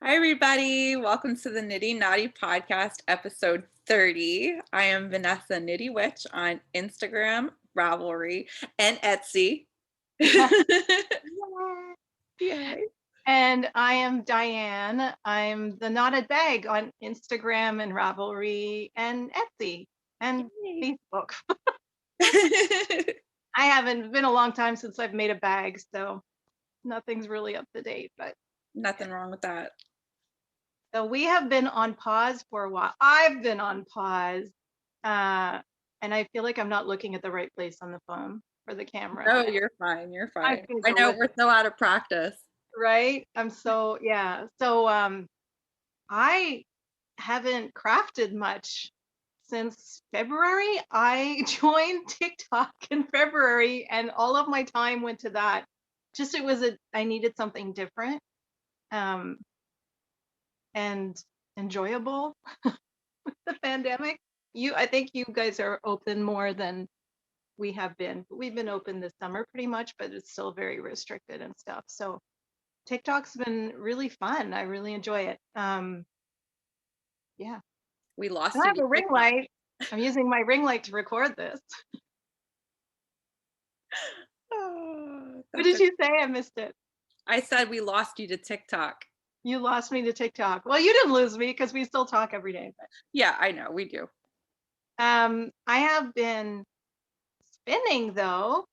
Hi, everybody. Welcome to the Knitty Knotty podcast, episode 30. I am Vanessa Knitty Witch on Instagram, Ravelry, and Etsy. Yay. And I am Diane. I'm the Knotted Bag on Instagram and Ravelry and Etsy and Yay. Facebook. I haven't been a long time since I've made a bag, so nothing's really up to date. But Nothing wrong with that. so we have been on pause for a while. I've been on pause, and I feel like I'm not looking at the right place on the phone for the camera. No, you're fine. You're I'm fine. gonna I go know with we're so out of practice. right. I'm so yeah. So I haven't crafted much since February. I joined TikTok in February and all of my time went to that. Just I needed something different and enjoyable with the pandemic. I think you guys are open more than we have been. We've been open this summer pretty much, but it's still very restricted and stuff. So TikTok's been really fun. I really enjoy it. Yeah. We lost And I you have to a ring TikTok. light. I'm using my ring light to record this. Oh, What that's did okay. you say? I missed it. I said we lost you to TikTok. You lost me to TikTok. Well, you didn't lose me because we still talk every day. But Yeah, I know. We do. I have been spinning though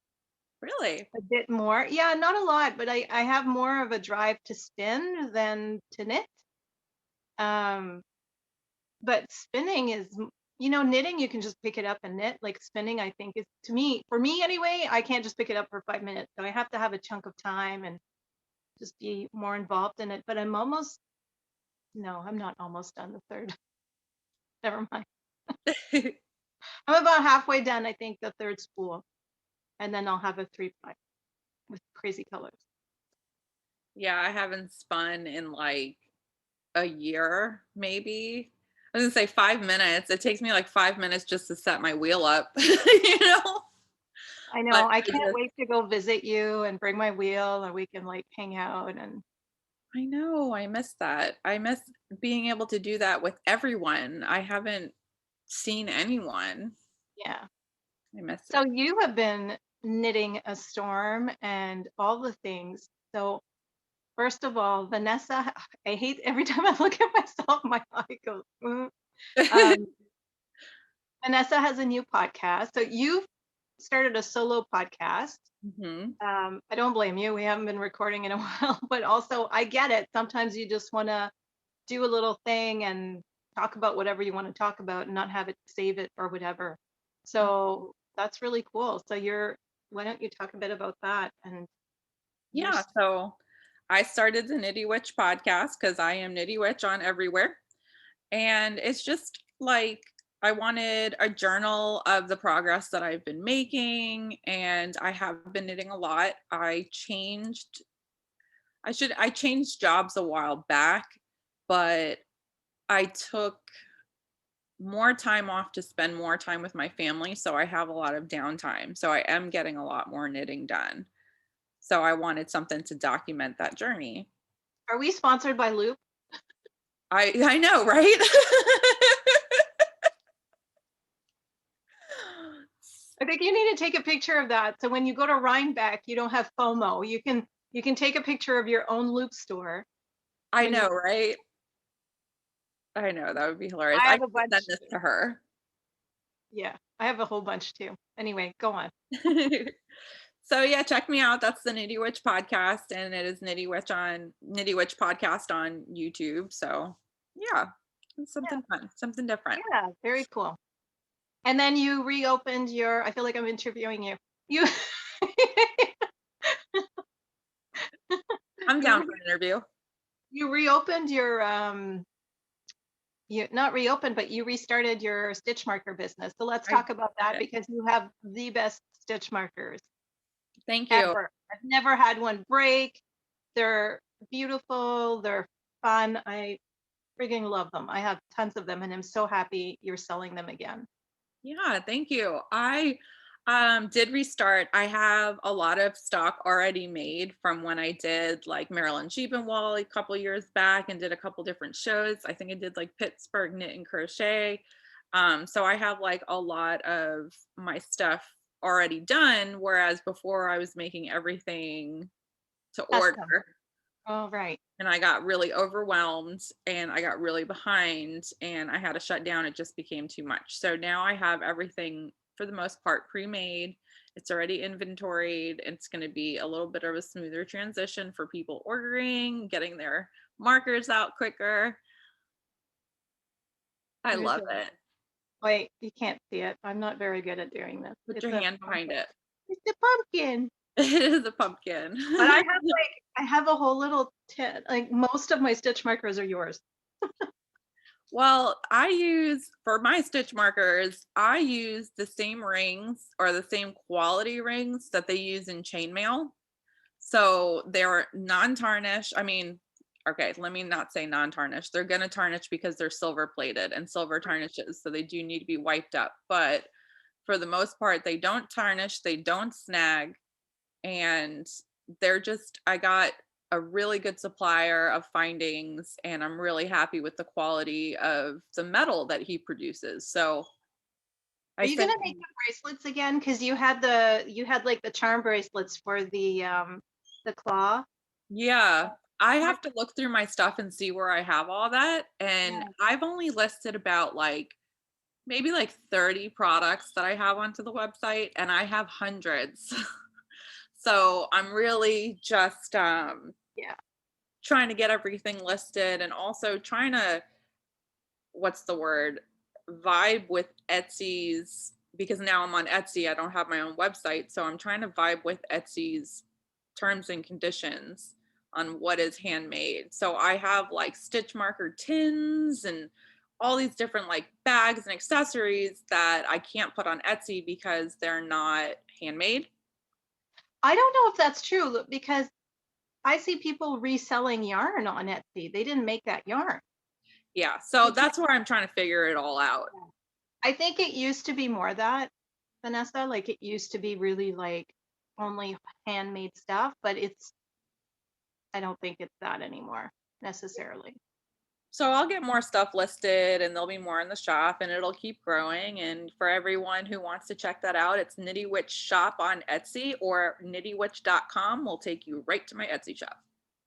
Really? a bit more. Yeah, not a lot, but I have more of a drive to spin than to knit. But spinning is, knitting, you can just pick it up and knit. Like spinning, I think is for me anyway, I can't just pick it up for 5 minutes. So I have to have a chunk of time and just be more involved in it. But I'm not almost done the third. Never mind. I'm about halfway done, I think, the third spool. And then I'll have a 3-ply with crazy colors. Yeah, I haven't spun in like a year, maybe. I was gonna say 5 minutes. It takes me like 5 minutes just to set my wheel up, you know? I But know. I can't wait to go visit you and bring my wheel and we can like hang out and I know, I miss that. I miss being able to do that with everyone. I haven't seen anyone. yeah. I miss So it. you have been knitting a storm and all the things. So first of all, Vanessa, I hate every time I look at myself, my eye goes. Um, Vanessa has a new podcast. So you've started a solo podcast. Mhm. I don't blame you. We haven't been recording in a while, but also I get it. Sometimes you just want to do a little thing and talk about whatever you want to talk about and not have it save it or whatever. So that's really cool. So why don't you talk a bit about that and your Yeah, so I started the Knitty Witch podcast because I am Knitty Witch on everywhere. And it's just like I wanted a journal of the progress that I've been making, and I have been knitting a lot. I changed jobs a while back, but I took more time off to spend more time with my family, so I have a lot of downtime. So I am getting a lot more knitting done. So I wanted something to document that journey. Are we sponsored by Loop? I know, right? I think you need to take a picture of that. So when you go to Rhinebeck, you don't have FOMO. You can take a picture of your own Loop store. I When you know, right? I know, that would be hilarious. I I have a could send bunch. this to her. Yeah, I have a whole bunch too. Anyway, go on. So yeah, check me out. That's the Knitty Witch podcast, and it is Knitty Witch podcast on YouTube. So yeah, it's Yeah, something fun, something different. yeah, very cool. And then you reopened I feel like I'm interviewing you. You I'm down you for an interview. you reopened your you not reopened, but you restarted your stitch marker business. So let's I talk about that did. because you have the best stitch markers Thank you. ever. I've never had one break. They're beautiful, they're fun. I freaking love them. I have tons of them and I'm so happy you're selling them again. Yeah, thank you. Did restart. I have a lot of stock already made from when I did like Maryland Sheep and Wool a couple years back and did a couple different shows. I think I did like Pittsburgh Knit and Crochet. So I have like a lot of my stuff already done, whereas before I was making everything to order Custom. Oh, right. and I got really overwhelmed and I got really behind and I had to shut down. It just became too much. So now I have everything for the most part pre-made. It's already inventoried. It's going to be a little bit of a smoother transition for people ordering, getting their markers out quicker. I Here's love a, it. wait, you can't see it. I'm not very good at doing this. Put It's your a hand behind pumpkin. it. It's a pumpkin. It is a pumpkin. But I have a whole little like most of my stitch markers are yours. Well, I use for my stitch markers, I use the same rings or the same quality rings that they use in chainmail. So they're non-tarnish. I mean, okay, let me not say non-tarnish. They're going to tarnish because they're silver plated and silver tarnishes. So they do need to be wiped up. But for the most part, they don't tarnish, they don't snag. And they're just, I got a really good supplier of findings and I'm really happy with the quality of the metal that he produces. So Are I you sent, gonna make the bracelets again? Because you had like the charm bracelets for the claw. yeah, I have to look through my stuff and see where I have all that. And Yeah. I've only listed about like maybe like 30 products that I have onto the website and I have hundreds. So I'm really just Yeah. trying to get everything listed and also trying to, what's the word, vibe with Etsy's, because now I'm on Etsy, I don't have my own website, so I'm trying to vibe with Etsy's terms and conditions on what is handmade. So I have like stitch marker tins and all these different like bags and accessories that I can't put on Etsy because they're not handmade. I don't know if that's true because I see people reselling yarn on Etsy. They didn't make that yarn. Yeah, so You can't. that's where I'm trying to figure it all out. I think it used to be more that, Vanessa. Like it used to be really like only handmade stuff, but I don't think it's that anymore necessarily. So I'll get more stuff listed and there'll be more in the shop and it'll keep growing. And for everyone who wants to check that out, it's Knitty Witch Shop on Etsy or knittywitch.com will take you right to my Etsy shop.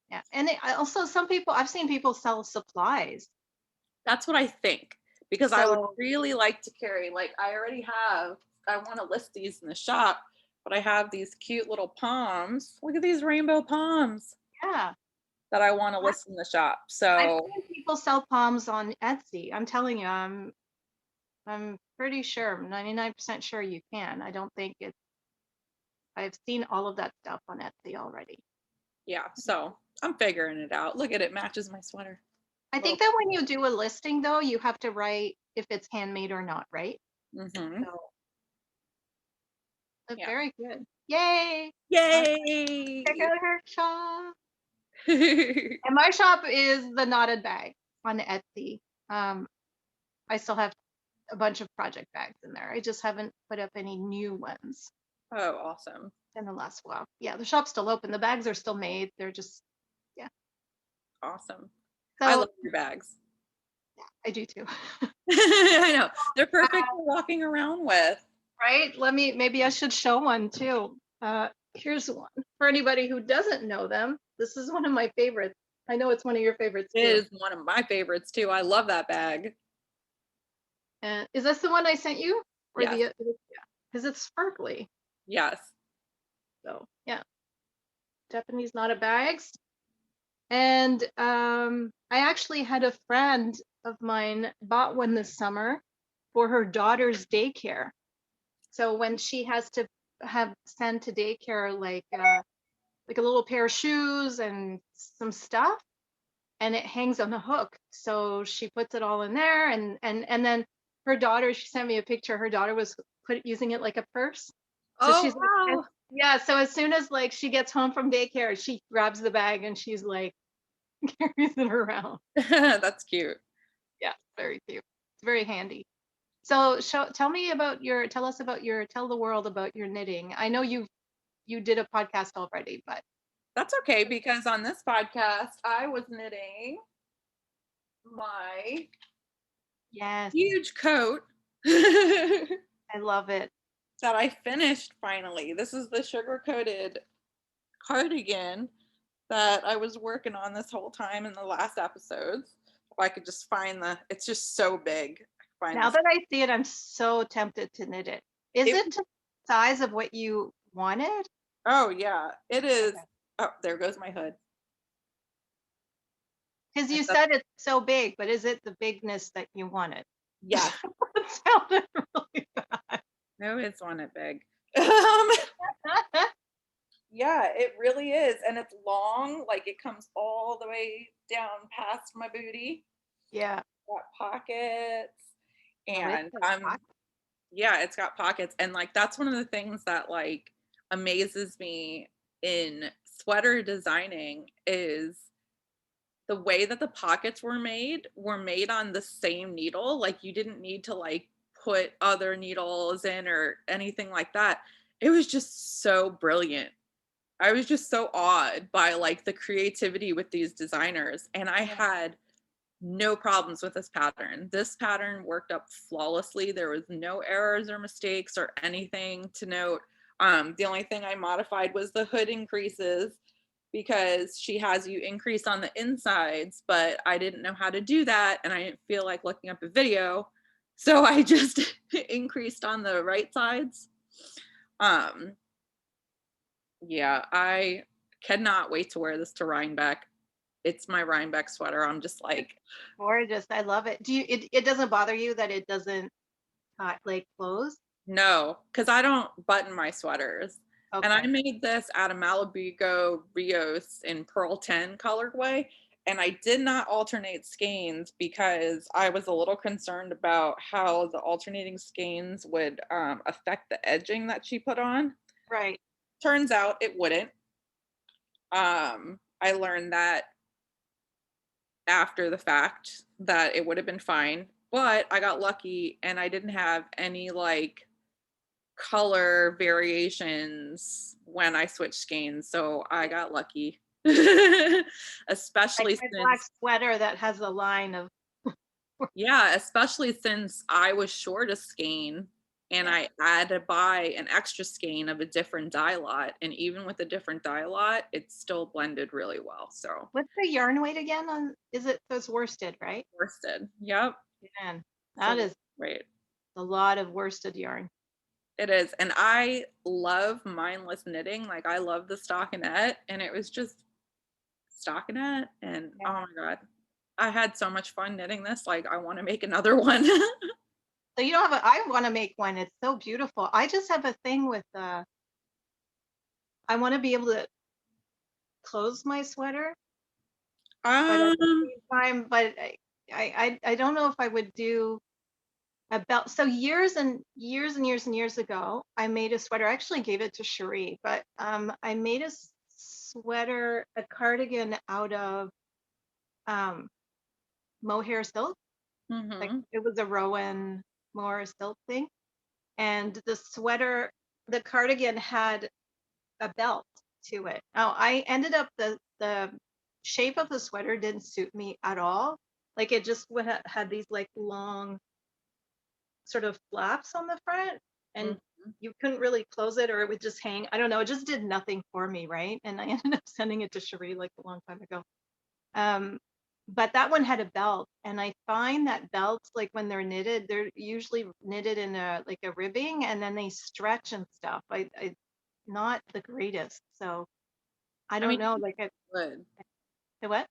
Yeah. And also I've seen people sell supplies. That's what I think because I would So really like to carry, like I already have, I want to list these in the shop, but I have these cute little palms. Look at these rainbow palms yeah. that I want to list in the shop. I've So seen people sell palms on Etsy. I'm telling you, I'm pretty sure, I'm 99% sure you can. I don't think it's I've seen all of that stuff on Etsy already. yeah, so I'm figuring it out. Look at it, matches my sweater. I Little. think that when you do a listing though, you have to write if it's handmade or not, right? Mm-hmm. So that's Yeah. very good. Yay! Yay! Check out her shop. And my shop is the knotted bag on Etsy. Um, I still have a bunch of project bags in there. I just haven't put up any new ones Oh, awesome. in the last while. Yeah, the shop's still open. The bags are still made. They're just, yeah. Awesome. I So love your bags. I do too. I know. They're perfect for walking around with. Right? Maybe I should show one too. Here's one. For anybody who doesn't know them, this is one of my favorites. I know it's one of your favorites It too. is one of my favorites too. I love that bag. And is this the one I sent you? Or Yes. yeah, because it's sparkly. Yes. So yeah, Japanese knotted bags. And I actually had a friend of mine bought one this summer for her daughter's daycare. So when she has to have send to daycare like a little pair of shoes and some stuff, and it hangs on the hook. So she puts it all in there, and then her daughter, she sent me a picture. Her daughter was using it like a purse. So Oh, she's like, wow. yeah. So as soon as like she gets home from daycare, she grabs the bag and she's like carries it around. That's cute. Yeah, very cute. It's very handy. So tell the world about your knitting. I know you did a podcast already, but That's okay because on this podcast, I was knitting my yes, huge coat that I love it. I finished finally. This is the sugar coated cardigan that I was working on this whole time in the last episodes. If I could just find it's just so big. Find Now this. that I see it, I'm so tempted to knit it. Is It, it to the size of what you wanted? oh yeah, it is. Okay. Oh, there goes my hood. Because And you said it's so big, but is it the bigness that you wanted? yes, It sounded really no, it's on it big. Um, bad. yeah, it really is, and it's long. Like it comes all the way down past my booty. Yeah. Got pockets, Oh, it's and like hot. yeah, it's got pockets, and like that's one of the things that like amazes me in sweater designing is the way that the pockets were made on the same needle. Like you didn't need to like put other needles in or anything like that. It was just so brilliant. I was just so awed by like the creativity with these designers, and I Yeah. had no problems with this pattern. This pattern worked up flawlessly. There was no errors or mistakes or anything to note. The only thing I modified was the hood increases because she has you increase on the insides, but I didn't know how to do that and I didn't feel like looking up a video. So I just increased on the right sides. Um, yeah, I cannot wait to wear this to Rhinebeck. It's my Rhinebeck sweater. I'm just It's like, gorgeous. I love it. It doesn't bother you that it doesn't like close? no, because I don't button my sweaters. And I Okay. made this out of Malabrigo Rios in Pearl 10 colorway. And I did not alternate skeins because I was a little concerned about how the alternating skeins would affect the edging that she put on. Right. Turns out it wouldn't. I learned that after the fact that it would have been fine, but I got lucky and I didn't have any like color variations when I switched skeins, so I got lucky. Like Especially my black since sweater that has a line of yeah, especially since I was short a skein and yeah. I had to buy an extra skein of a different dye lot, and even with a different dye lot, it still blended really well, so What's the yarn weight again on is it so it's worsted, right? worsted. Yep. Man, that So is great. a lot of worsted yarn. It is, and I love mindless knitting, like, I love the stockinette, and it was just stockinette, and oh Yeah. my god, I had so much fun knitting this, like, I wanna make another one. So you don't have a I want to make one. It's so beautiful. I just have a thing with I want to be able to close my sweater, but at the Um, same time, but I don't know if I would do a belt. So years and years and years and years ago, I made a sweater. I actually gave it to Cherie, but I made a sweater, a cardigan out of um, mohair silk. Like mhm, it was a Rowan mohair silk thing, and the cardigan had a belt to it. Now I ended up the shape of the sweater didn't suit me at all. Like it just would had these like long sort of flaps on the front, and mhm. you couldn't really close it or it would just hang. I don't know. It just did nothing for me, right? And I ended up sending it to Cherie like a long time ago. Um, but that one had a belt, and I find that belts, like when they're usually knitted in a like a ribbing, and then they stretch and stuff. I not the greatest. So I I don't mean, know. Like the what?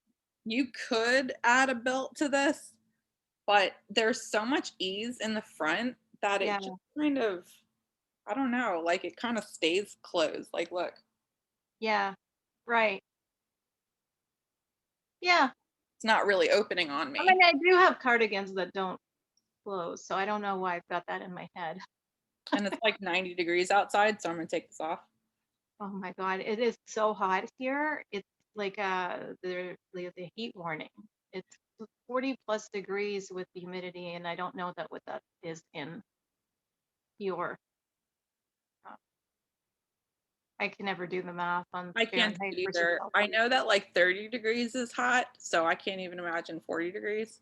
you could add a belt to this, but there's so much ease in the front that Yeah, it just kind of I don't know, like, it kinda stays closed, like, look, yeah, right. Yeah. it's not really opening on I mean, me, I do have cardigans that don't close, so I don't know why I've got that in my head. and it's, like, 90 degrees outside, so I'm gonna take this off. Oh my God, it is so hot here. It's like the heat warning. It's 40 plus degrees with the humidity, and I don't know what that is in your. Uh, I can never do the math on I can't Fahrenheit versus either. I Celsius. know that like 30 degrees is hot, so I can't even imagine 40 degrees.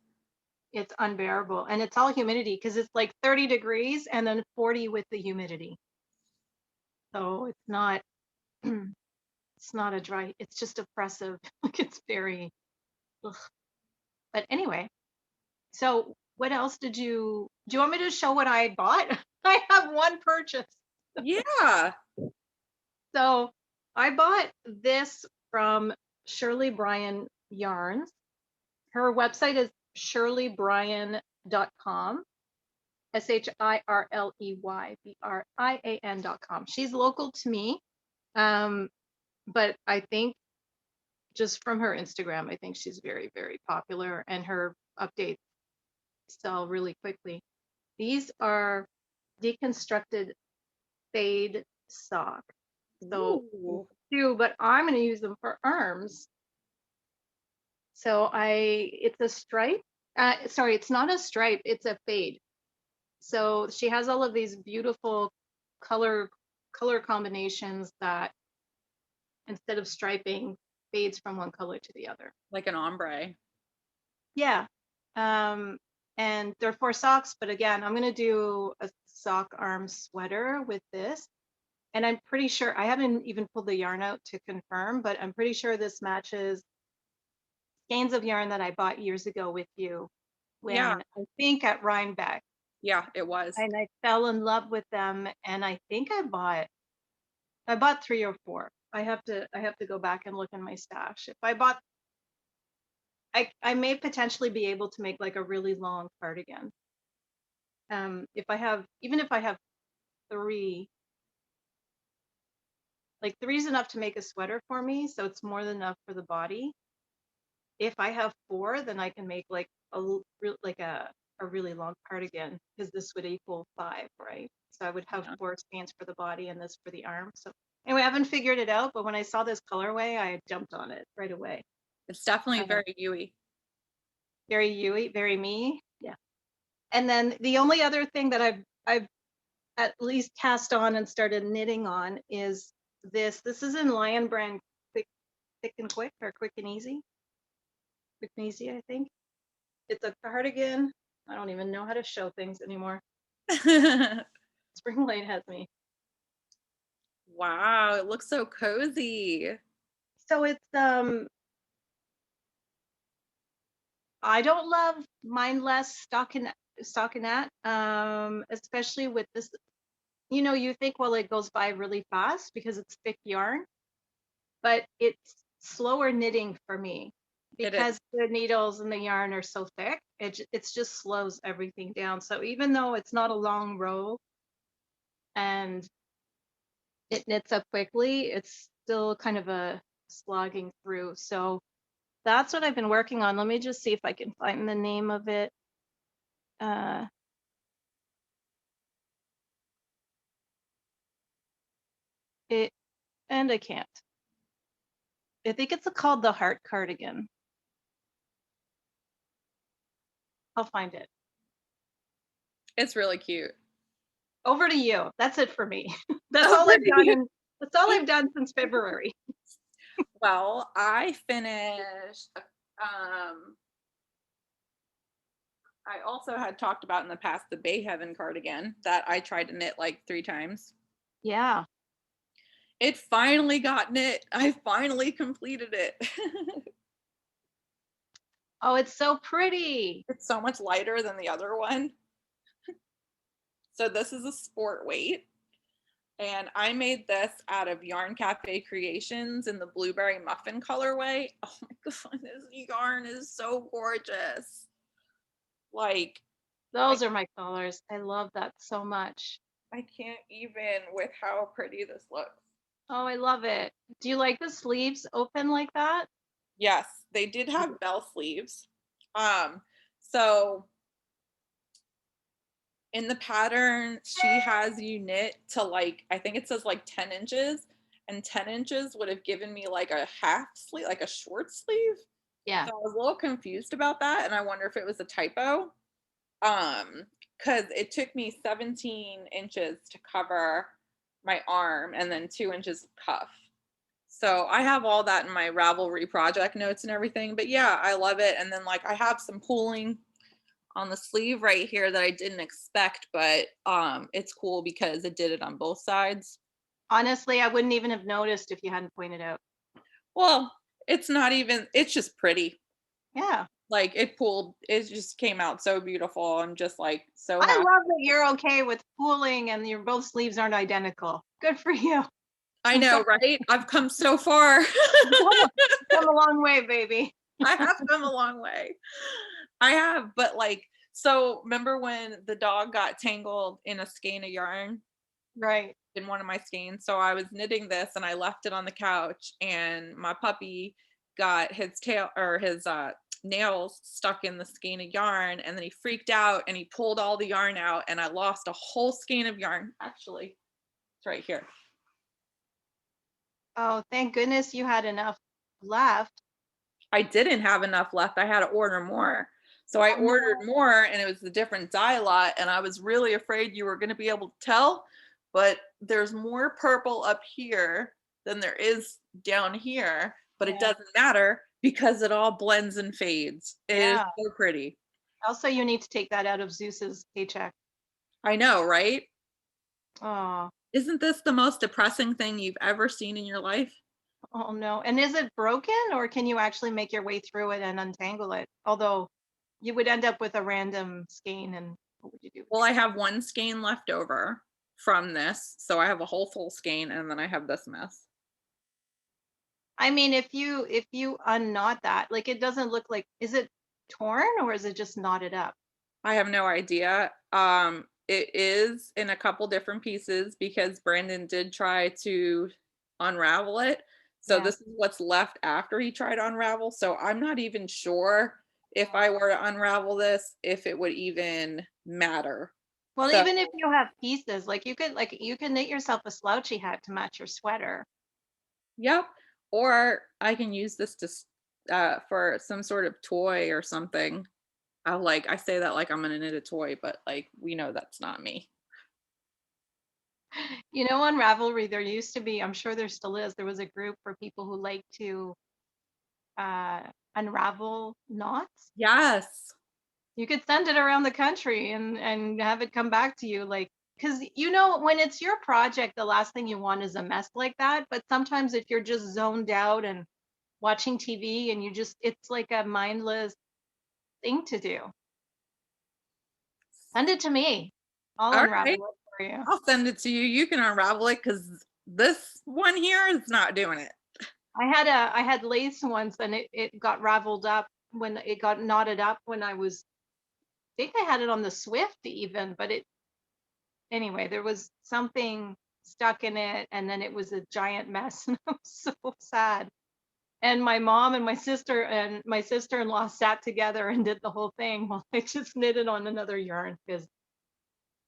It's unbearable, and it's all humidity because it's like 30 degrees and then 40 with the humidity. So it's not it's not a dry, it's just oppressive. Like it's very ugh. But anyway, so what else do you want me to show what I bought? I have one purchase. Yeah. So I bought this from Shirley Bryan Yarns. Her website is shirleybryan.com. SHIRLEYBRIAN.com. She's local to me. But I think just from her Instagram, I think she's very, very popular and her updates sell really quickly. These are deconstructed fade sock. So Ooh. but I'm going to use them for arms. So it's a stripe. Sorry, it's not a stripe, it's a fade. So she has all of these beautiful color combinations that instead of striping fades from one color to the other. Like an ombre. Yeah. And they're for socks, but again, I'm gonna do a sock arm sweater with this. And I'm pretty sure I haven't even pulled the yarn out to confirm, but I'm pretty sure this matches skeins of yarn that I bought years ago with you Yeah. when I think at Rhinebeck. Yeah, it was. And I fell in love with them, and I think I bought 3 or 4. I have to go back and look in my stash. If I bought I may potentially be able to make like a really long cardigan. If I have, even if I have 3, like 3 is enough to make a sweater for me, so it's more than enough for the body. If I have 4, then I can make like like a really long cardigan, because this would equal 5, right? So I would have Yeah. 4 skeins for the body and this for the arm. So anyway, I haven't figured it out, but when I saw this colorway, I jumped on it right away. It's definitely Uh, very Yui. very Yui, very me. Yeah. And then the only other thing that I've at least cast on and started knitting on is this. This is in Lion Brand Thick and Quick, or Quick and Easy. Quick and Easy, I think. It's a cardigan. I don't even know how to show things anymore. Spring Light has me. Wow, it looks so cozy. So it's I don't love mindless stockinette, especially with this. You think, well, it goes by really fast because it's thick yarn, but it's slower knitting for me It is. because the needles and the yarn are so thick. It just slows everything down. So even though it's not a long row and it knits up quickly, it's still kind of a slogging through. So that's what I've been working on. Let me just see if I can find the name of it. Uh, and I can't. I think it's called the Heart Cardigan. I'll find it. It's really cute. Over to you. That's it for me. That's Oh, all I've done, pretty. and that's all I've done since February. Well, I finished um I also had talked about in the past the Bay Heaven cardigan that I tried to knit like 3 times. Yeah. It finally got knit. I finally completed it. Oh, it's so pretty. It's so much lighter than the other one. So this is a sport weight. And I made this out of Yarn Cafe Creations in the blueberry muffin colorway. Oh my god, this yarn is so gorgeous. Like, I, Those are my colors. I love that so much. I can't even with how pretty this looks. Oh, I love it. Do you like the sleeves open like that? Yes, they did have bell sleeves. Um, so in the pattern, she has you knit to like, I think it says like 10 inches, and 10 inches would have given me like a half sleeve, like a short sleeve. Yeah. So I was a little confused about that, and I wonder if it was a typo. Because it took me 17 inches to cover my arm and then 2 inches of cuff. So I have all that in my Ravelry project notes and everything. But yeah, I love it. And then like I have some pooling on the sleeve right here that I didn't expect, but it's cool because it did it on both sides. Honestly, I wouldn't even have noticed if you hadn't pointed out. Well, it's not even, it's just pretty. Yeah. Like it just came out so beautiful. I'm just like so I happy. love that you're okay with pooling and your both sleeves aren't identical. Good for you. I I'm so know, right? I've come so far. come a long way, baby. I have come a long way. I have, but like, so remember when the dog got tangled in a skein of yarn Right. in one of my skeins? So I was knitting this and I left it on the couch, and my puppy got his tail or his nails stuck in the skein of yarn, and then he freaked out and he pulled all the yarn out, and I lost a whole skein of yarn. Actually, it's right here. Oh, thank goodness you had enough left. I didn't have enough left. I had to order more. So I Oh ordered no. more, and it was a different dye lot, and I was really afraid you were going to be able to tell, but there's more purple up here than there is down here, but it Yeah. doesn't matter because it all blends and fades. It is Yeah. so pretty. Also, you need to take that out of Zeus's paycheck. I know, right? Oh, Isn't this the most depressing thing you've ever seen in your life? oh no. And is it broken or can you actually make your way through it and untangle it? Although you would end up with a random skein and what would you do with Well, your I have one skein left over from this, so I have a whole full skein, and then I have this mess. I mean, if you unknot that, like it doesn't look like, is it torn or is it just knotted up? I have no idea. It is in a couple different pieces because Brandon did try to unravel it. So Yeah. this is what's left after he tried to unravel. So I'm not even sure if Oh. I were to unravel this, if it would even matter. Well, So, even if you have pieces, like you could knit yourself a slouchy hat to match your sweater. yep. Or I can use this to for some sort of toy or something. I say that like I'm gonna knit a toy, but like we know that's not me. You know, on Ravelry, there used to be, I'm sure there still is, there was a group for people who like to uh, unravel knots. Yes. You could send it around the country and have it come back to you, like, because you know, when it's your project, the last thing you want is a mess like that. But sometimes if you're just zoned out and watching TV and you just, it's like a mindless thing to do. Send it to me. I'll All right. unravel it for you. I'll send it to you. You can unravel it because this one here is not doing it. I had lace once and it got raveled up when it got knotted up when I think I had it on the Swift even, but it anyway, there was something stuck in it and then it was a giant mess and I was so sad. And my mom and my sister-in-law sat together and did the whole thing while I just knitted on another yarn because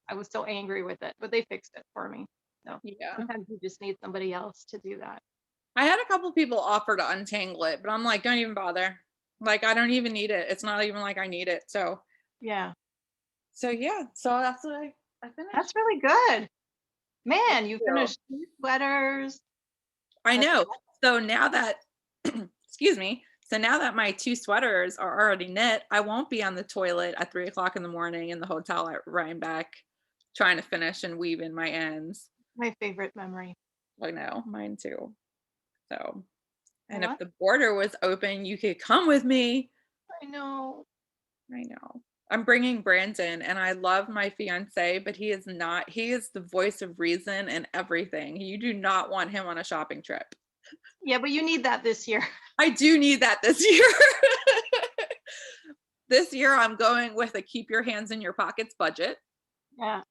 I was so angry with it, but they fixed it for me. So Yeah. sometimes you just need somebody else to do that. I had a couple people offer to untangle it, but I'm like, don't even bother. Like, I don't even need it. It's not even like I need it. Yeah, So yeah. So that's what I that's finished. really good. Thank Man, you you. finished 2 sweaters. I A know. So now that, excuse me. So now that my two sweaters are already knit, I won't be on the toilet at 3 o'clock in the morning in the hotel at Rhinebeck trying to finish and weave in my ends. my favorite memory. I know, mine too. So, and if What? the border was open, you could come with me. I know. I know. I'm bringing Brandon, and I love my fiance, but he is not, he is the voice of reason and everything. You do not want him on a shopping trip. Yeah, but you need that this year. I do need that this year. This year, I'm going with a keep your hands in your pockets budget, Yeah.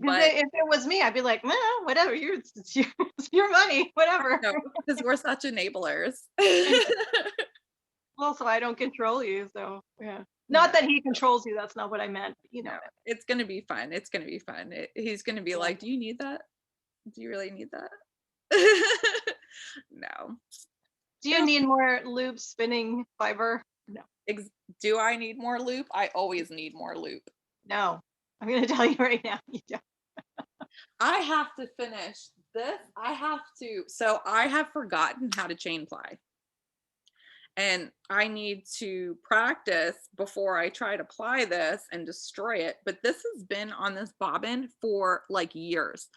Because but if it was me, I'd be like, nah, whatever, it's your money, whatever. no, because we're such enablers. I know. Also, I don't control you, so yeah. Not No, that he controls you, that's not what I meant, but you know no, what it's gonna be fun. It's gonna be fun. He's gonna be I mean. like, "Do you need that? Do you really need that?" No. Do you need more loop spinning fiber? No, Ex- do I need more loop? I always need more loop. no. I'm gonna tell you right now, you don't. I have to finish this. So I have forgotten how to chain ply. And I need to practice before I try to ply this and destroy it. But this has been on this bobbin for like years.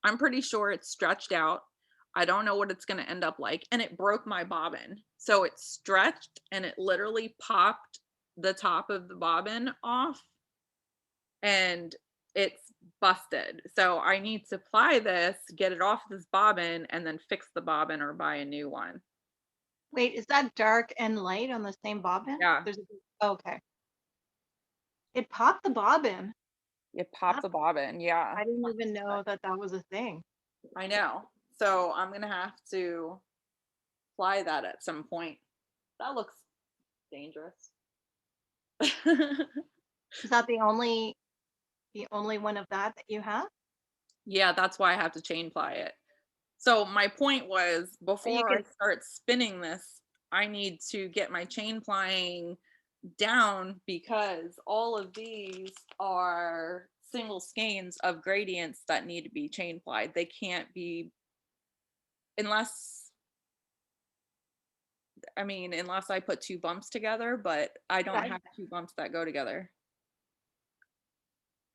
I'm pretty sure it's stretched out. I don't know what it's going to end up like. And it broke my bobbin. So it stretched and it literally popped the top of the bobbin off and it's busted. So I need to ply this, get it off this bobbin, and then fix the bobbin or buy a new one. Wait, is that dark and light on the same bobbin? Yeah. Okay. It popped the bobbin. It popped the bobbin, yeah. I didn't even know that that was a thing. I know. So I'm gonna have to fly that at some point. That looks dangerous. Is that the only one of that you have? Yeah, that's why I have to chain ply it. So my point was Or you before I could start spinning this, I need to get my chain plying down because all of these are single skeins of gradients that need to be chain plied. They can't be unless unless I put two bumps together, but I don't Right. have two bumps that go together.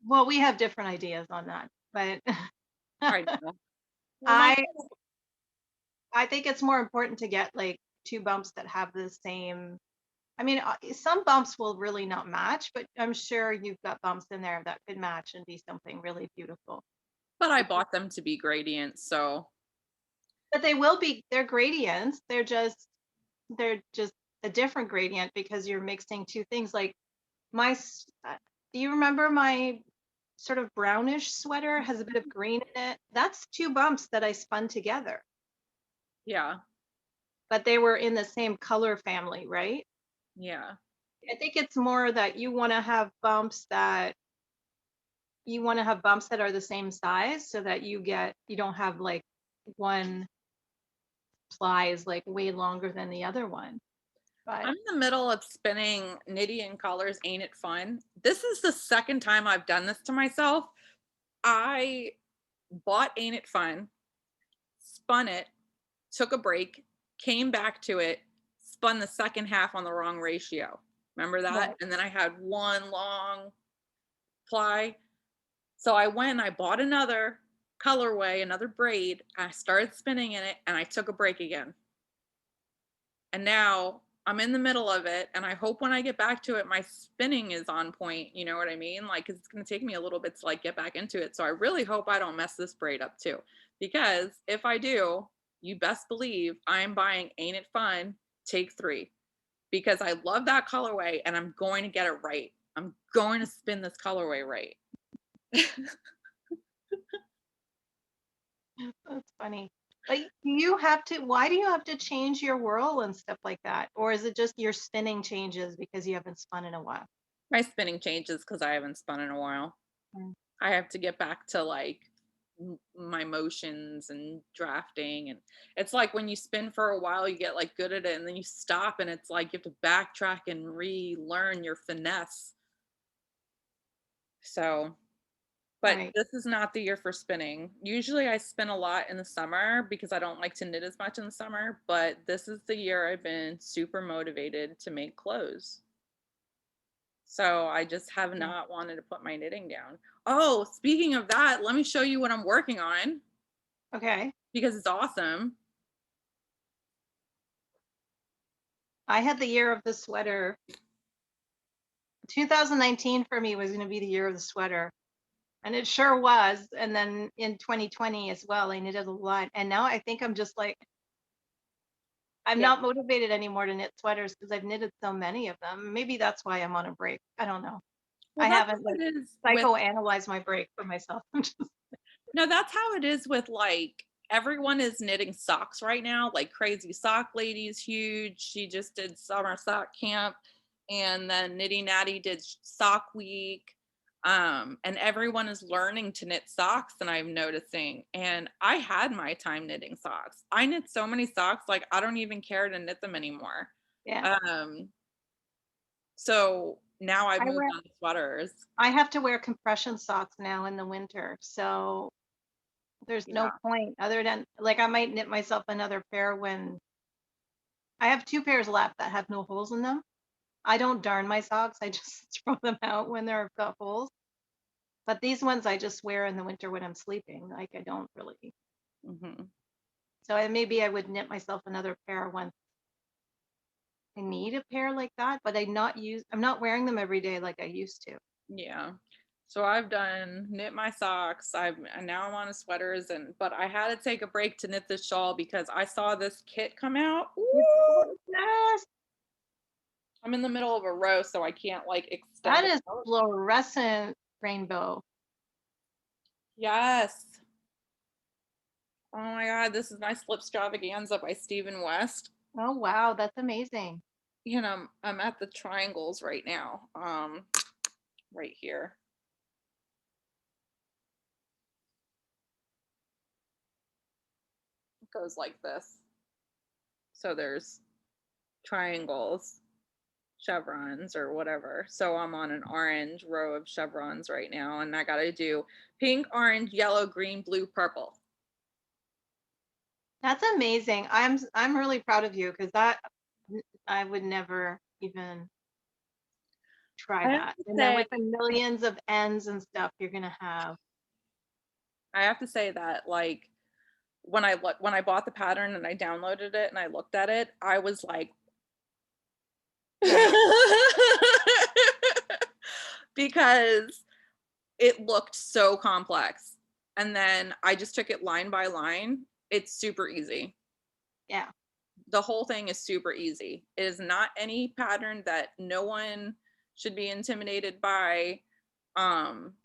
Well, we have different ideas on that, but I know. Well, my I I think it's more important to get like two bumps that have the same. I mean, some bumps will really not match, but I'm sure you've got bumps in there that could match and be something really beautiful. but I bought them to be gradients, so But they're gradients. They're just a different gradient because you're mixing two things. Like do you remember my sort of brownish sweater has a bit of green in it? That's two bumps that I spun together, yeah, but they were in the same color family, right? yeah. I think it's more that you want to have bumps that are the same size so that you don't have like one ply is like way longer than the other one. But I'm in the middle of spinning Knitty in Colors, Ain't It Fun? This is the second time I've done this to myself. I bought Ain't It Fun, spun it, took a break, came back to it, spun the second half on the wrong ratio. Remember that? right. And then I had one long ply. So I went and I bought another colorway, another braid. I started spinning in it and I took a break again. And now I'm in the middle of it. And I hope when I get back to it, my spinning is on point. You know what I mean? Like, 'cause it's going to take me a little bit to like get back into it. So I really hope I don't mess this braid up too. Because if I do, you best believe I'm buying Ain't It Fun Take 3 because I love that colorway and I'm going to get it right. I'm going to spin this colorway right. That's funny. But why do you have to change your whirl and stuff like that? Or is it just your spinning changes because you haven't spun in a while? My spinning changes because I haven't spun in a while. Mm. I have to get back to like my motions and drafting. And it's like when you spin for a while, you get like good at it and then you stop and it's like you have to backtrack and relearn your finesse. So, but Right. this is not the year for spinning. Usually I spin a lot in the summer because I don't like to knit as much in the summer, but this is the year I've been super motivated to make clothes. So I just have Yeah. not wanted to put my knitting down. Oh, speaking of that, let me show you what I'm working on Okay. because it's awesome. I had the year of the sweater. 2019 for me was going to be the year of the sweater. And it sure was. And then in 2020 as well, I knitted a lot. And now I think I'm just like, I'm Yeah. not motivated anymore to knit sweaters because I've knitted so many of them. Maybe that's why I'm on a break. I don't know. Well, I that's haven't how like it is with psychoanalyzed my break for myself. I'm just no, that's how it is with like everyone is knitting socks right now. Like Crazy Sock Lady's huge. She just did summer sock camp. And then Knitty Knotty did sock week. And everyone is learning to knit socks, and I'm noticing. And I had my time knitting socks. I knit so many socks, like I don't even care to knit them anymore. Yeah. Um, so now I've I moved wear on to sweaters. I have to wear compression socks now in the winter. So there's no Yeah. point other than like I might knit myself another pair when I have 2 pairs left that have no holes in them. I don't darn my socks. I just throw them out when they've got holes. But these ones I just wear in the winter when I'm sleeping. Like I don't really. Hmm. So maybe I would knit myself another pair when I need a pair like that, but I'm not wearing them every day like I used to. Yeah. So I've done knit my socks. And now I'm on to sweaters, but I had to take a break to knit this shawl because I saw this kit come out. It's Ooh! gorgeous. I'm in the middle of a row, so I can't like That extend it is out. fluorescent rainbow. Yes. Oh my God, this is my Slipstravaganza by Stephen West. Oh wow, that's amazing. You know, I'm at the triangles right now. Right here. It goes like this. So there's triangles, chevrons, or whatever. So I'm on an orange row of chevrons right now, and I gotta do pink, orange, yellow, green, blue, purple. That's amazing. I'm really proud of you because that I would never even try I have that. to And then say, with the millions of ends and stuff you're gonna have. I have to say that like when I bought the pattern and I downloaded it and I looked at it, I was like, Yeah. because it looked so complex. And then I just took it line by line. It's super easy. Yeah. The whole thing is super easy. It is not any pattern that no one should be intimidated by.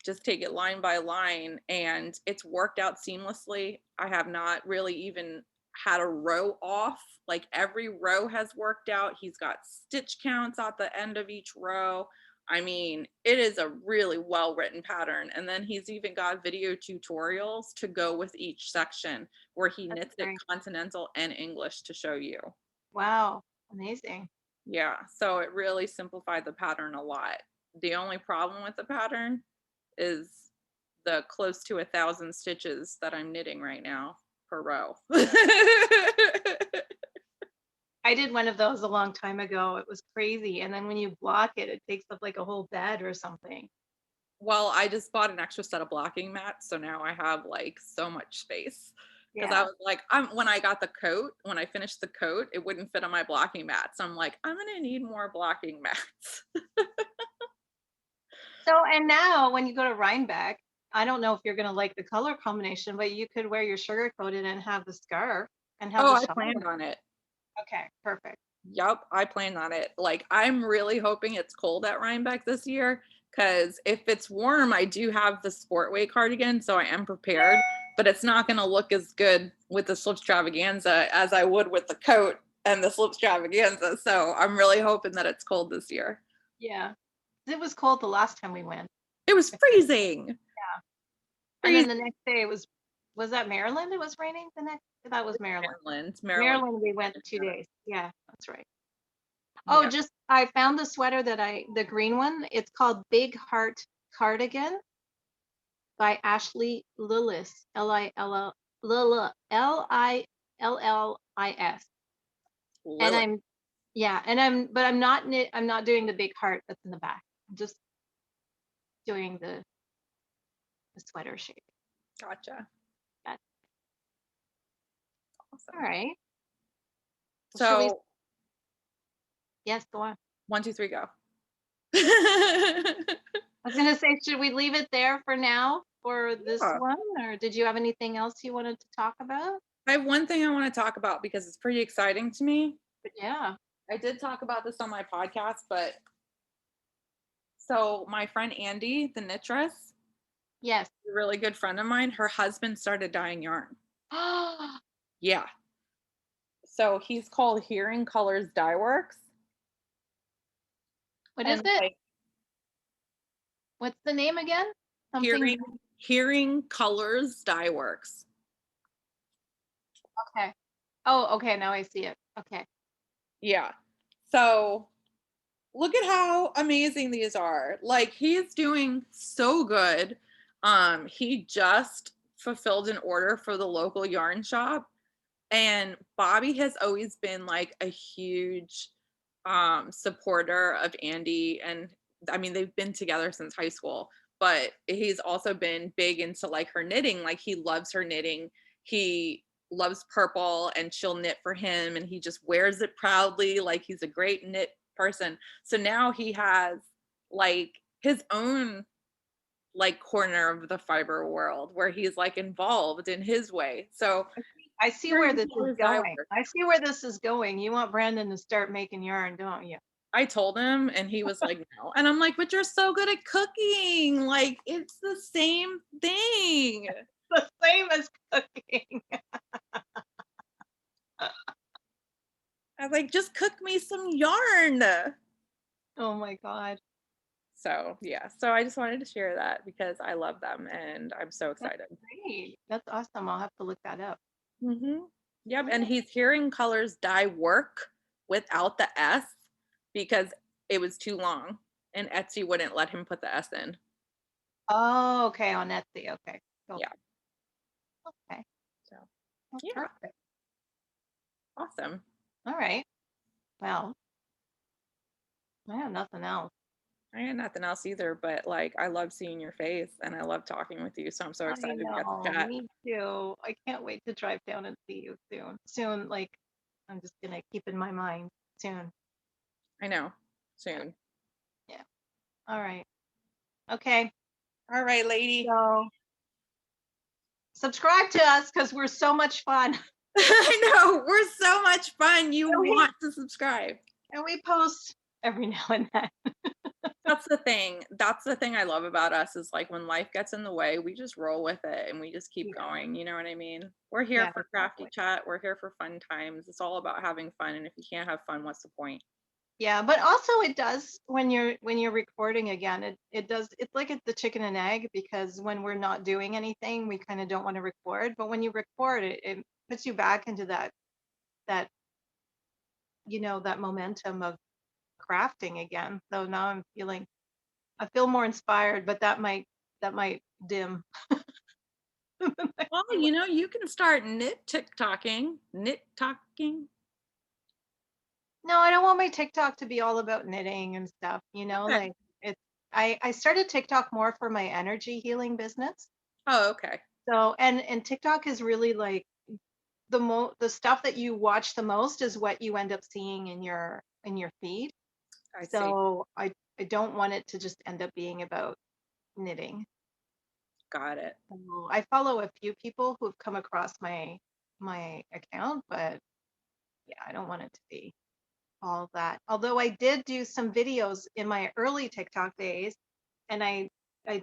Just take it line by line, and it's worked out seamlessly. I have not really even had a row off. Like every row has worked out. He's got stitch counts at the end of each row. I mean, it is a really well written pattern. And then he's even got video tutorials to go with each section where he That's knits it great. continental and English to show you. Wow. Amazing. Yeah, so it really simplified the pattern a lot. The only problem with the pattern is the close to 1,000 stitches that I'm knitting right now per row. I did one of those a long time ago. It was crazy. And then when you block it, it takes up like a whole bed or something. Well, I just bought an extra set of blocking mats, so now I have like so much space. Because I Yeah. was like, when I got the coat, when I finished the coat, it wouldn't fit on my blocking mat. So I'm like, I'm gonna need more blocking mats. So, and now when you go to Rhinebeck, I don't know if you're going to like the color combination, but you could wear your sugar coated and have the scarf and have Oh, the I shawl. planned on it. Okay, perfect. Yup, I planned on it. Like, I'm really hoping it's cold at Rhinebeck this year because if it's warm, I do have the Sportway cardigan, so I am prepared. But it's not going to look as good with the Slipstravaganza as I would with the coat and the Slipstravaganza. So I'm really hoping that it's cold this year. Yeah. It was cold the last time we went. It was freezing. Yeah. And then Freezing. the next day was that Maryland? It was raining the next, that was Maryland. Maryland. Maryland, we went 2 days. Yeah, that's right. Oh, Yeah. I found the sweater the green one. It's called Big Heart Cardigan by Ashley Lillis, Lillis. And Lilith. I'm not doing the big heart that's in the back. I'm just doing the sweater shape. Gotcha. That's Awesome. all right. So, Yes, go on. 1, 2, 3, go. I was gonna say, should we leave it there for now for this Yeah. one, or did you have anything else you wanted to talk about? I have one thing I want to talk about because it's pretty exciting to me. But yeah. I did talk about this on my podcast, but so my friend Andy, the knitress, Yes. a really good friend of mine, her husband started dyeing yarn. Yeah. So he's called Hearing Colors Dye Works. What is And it? like What's the name again? Something. Hearing Colors Dye Works. Okay. Oh, okay. Now I see it. Okay. Yeah. So look at how amazing these are. Like, he's doing so good. He just fulfilled an order for the local yarn shop, and Bobby has always been like a huge supporter of Andy, and I mean they've been together since high school, but he's also been big into like her knitting. Like, he loves her knitting. He loves purple, and she'll knit for him, and he just wears it proudly, like he's a great knit person. So now he has like his own like corner of the fiber world where he's like involved in his way. So I see where this is going. I see where this is going. You want Brandon to start making yarn, don't you? I told him, and he was like, no. And I'm like, but you're so good at cooking. Like, it's the same thing. The same as cooking. I was like, just cook me some yarn. Oh my God. So, yeah. So I just wanted to share that because I love them and I'm so excited. That's great. That's awesome. I'll have to look that up. Mm-hmm. Yep. And he's Hearing Colors Dye Work without the S because it was too long and Etsy wouldn't let him put the S in. Oh, okay. On Etsy. Okay. Cool. Yeah. Okay. So, Well, yeah. perfect. Awesome. All right. Well, I have nothing else. I had nothing else either, but like I love seeing your face and I love talking with you. So I'm so I excited to get to know. chat. Me too. I can't wait to drive down and see you soon. Soon, like, I'm just gonna keep in my mind soon. I know. Soon. Yeah. All right. Okay. All right, lady. So subscribe to us because we're so much fun. I know. We're so much fun. You want to subscribe. And we post every now and then. That's the thing. That's the thing I love about us is like when life gets in the way, we just roll with it and we just keep going. You know what I mean? We're here Yeah, for crafty chat. We're here for fun times. It's all about having fun. And if you can't have fun, what's the point? Yeah, but also it does when you're recording again, it does, it's like it's the chicken and egg because when we're not doing anything, we kind of don't want to record. But when you record it puts you back into that that momentum of crafting again. So now I feel more inspired, but that might dim. Well, you know, you can start knit TikToking. Knit talking. No, I don't want my TikTok to be all about knitting and stuff, Okay. like it's I started TikTok more for my energy healing business. Oh, okay. So and TikTok is really like the stuff that you watch the most is what you end up seeing in your feed. I see. So I don't want it to just end up being about knitting. Got it. So I follow a few people who have come across my account, but yeah, I don't want it to be all that. Although I did do some videos in my early TikTok days, and I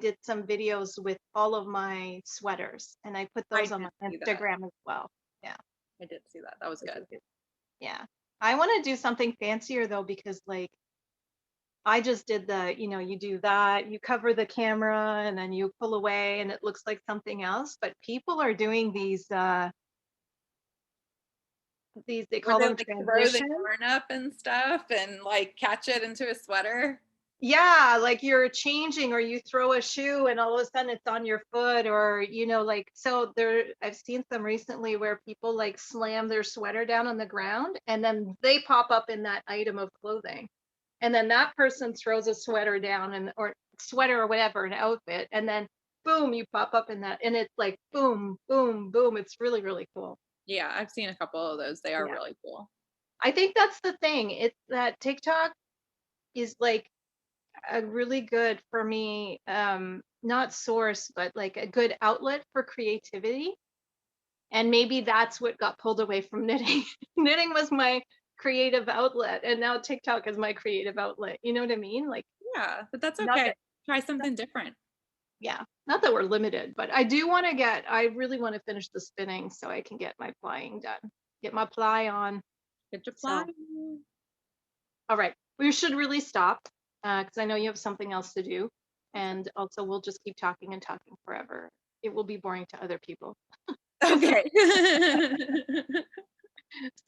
did some videos with all of my sweaters, and I put I those on did my see that. Instagram as well. Yeah, I did see that. That was good. yeah. I want to do something fancier though, because like I just did you do that, you cover the camera and then you pull away and it looks like something else. But people are doing these they Where call they them like throw the transition. yarn up and stuff and like catch it into a sweater. Yeah, like you're changing or you throw a shoe and all of a sudden it's on your foot or like so I've seen some recently where people like slam their sweater down on the ground and then they pop up in that item of clothing. And then that person throws a sweater down and or sweater or whatever, an outfit, and then boom, you pop up in that and it's like boom, boom, boom. It's really, really cool. Yeah, I've seen a couple of those. They are Yeah. really cool. I think that's the thing. It's that TikTok is like a really good for me not source but like a good outlet for creativity, and maybe that's what got pulled away from knitting. Knitting was my creative outlet and now TikTok is my creative outlet, you know what I mean? Like Yeah, but that's not okay. that Try something different. yeah, not that we're limited, but I really want to finish the spinning so I can get my plying done, get my ply on. Get your fly. So all right, we should really stop because I know you have something else to do. And also we'll just keep talking and talking forever. It will be boring to other people. Okay.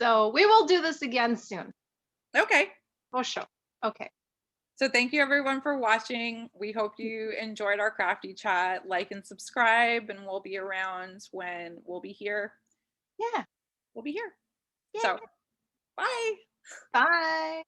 So we will do this again soon. Okay. For sure. Okay. So thank you everyone for watching. We hope you enjoyed our crafty chat. Like and subscribe, and we'll be around when we'll be here. Yeah. We'll be here. Yeah. So bye. Bye.